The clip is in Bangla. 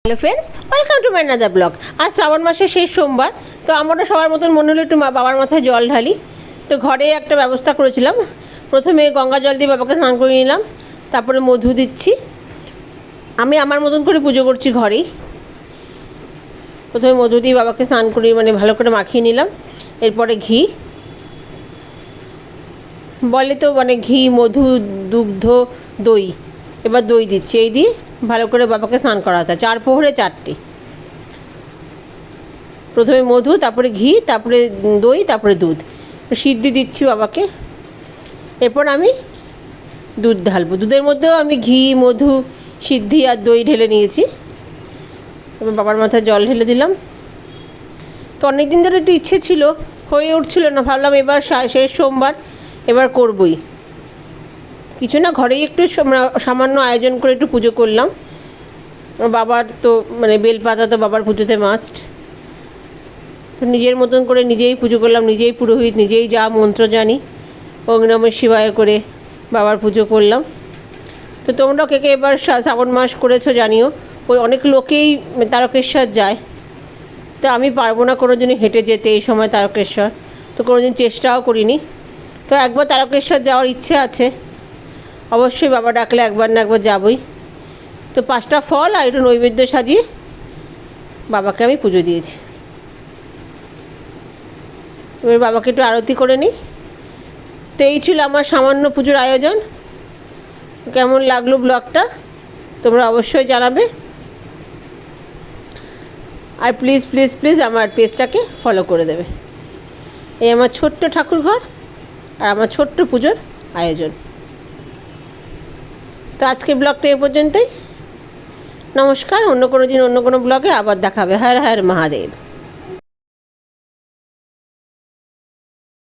Hello friends, welcome to my another blog. আজ শ্রাবণ মাসের শেষ সোমবার, তো আমরা সবার মতন মনে হলো একটু বাবার মাথায় জল ঢালি। তো ঘরে একটা ব্যবস্থা করেছিলাম। প্রথমে গঙ্গা জল দিয়ে বাবাকে স্নান করে নিলাম, তারপরে মধু দিচ্ছি। আমি আমার মতন করে পুজো করছি ঘরেই। প্রথমে মধু দিয়ে বাবাকে স্নান করি, মানে ভালো করে মাখিয়ে নিলাম। এরপরে ঘি, বলে তো মানে ঘি, মধু, দুগ্ধ, দই। এবার দই দিচ্ছি, এই দিয়ে ভালো করে বাবাকে স্নান করাতে হয় 4 প্রহরে 4টি। প্রথমে মধু, তারপরে ঘি, তারপরে দই, তারপরে দুধ। সিদ্ধি দিচ্ছি বাবাকে। এরপর আমি দুধ ঢালবো। দুধের মধ্যেও আমি ঘি, মধু, সিদ্ধি আর দই ঢেলে নিয়েছি। এবার বাবার মাথায় জল ঢেলে দিলাম। তো অনেক দিন ধরে একটু ইচ্ছে ছিল, হয়ে উঠছিল না। ভাবলাম এবার শেষ সোমবার, এবার করবই। কিছু না, ঘরেই একটু সামান্য আয়োজন করে একটু পুজো করলাম। বাবার তো মানে বেলপাতা তো বাবার পুজোতে মাস্ট। তো নিজের মতন করে নিজেই পুজো করলাম, নিজেই পুরোহিত, নিজেই যা মন্ত্র জানি ওম নমঃ শিবায় করে বাবার পুজো করলাম। তো তোমরাও কে কে এবার শ্রাবণ মাস করেছো জানিও। ওই অনেক লোকেই তারকেশ্বর যায়, তো আমি পারবো না কোনো দিনই হেঁটে যেতে এই সময় তারকেশ্বর, তো কোনো দিন চেষ্টাও করিনি। তো একবার তারকেশ্বর যাওয়ার ইচ্ছে আছে, অবশ্যই বাবা ডাকলে একবার না একবার যাবই। তো 5টা ফল আর একটু নৈবেদ্য সাজিয়ে বাবাকে আমি পুজো দিয়েছি। এবার বাবাকে একটু আরতি করে নিই। তো এই ছিল আমার সামান্য পুজোর আয়োজন। কেমন লাগলো ব্লগটা তোমরা অবশ্যই জানাবে। আর প্লিজ প্লিজ প্লিজ আমার পেজটাকে ফলো করে দেবে। এই আমার ছোট্ট ঠাকুর ঘর আর আমার ছোট্ট পুজোর আয়োজন। তো আজকের ব্লগটা এ পর্যন্তই। নমস্কার। অন্য কোনো দিন অন্য কোনো ব্লগে আবার দেখাবে। হর হর মহাদেব।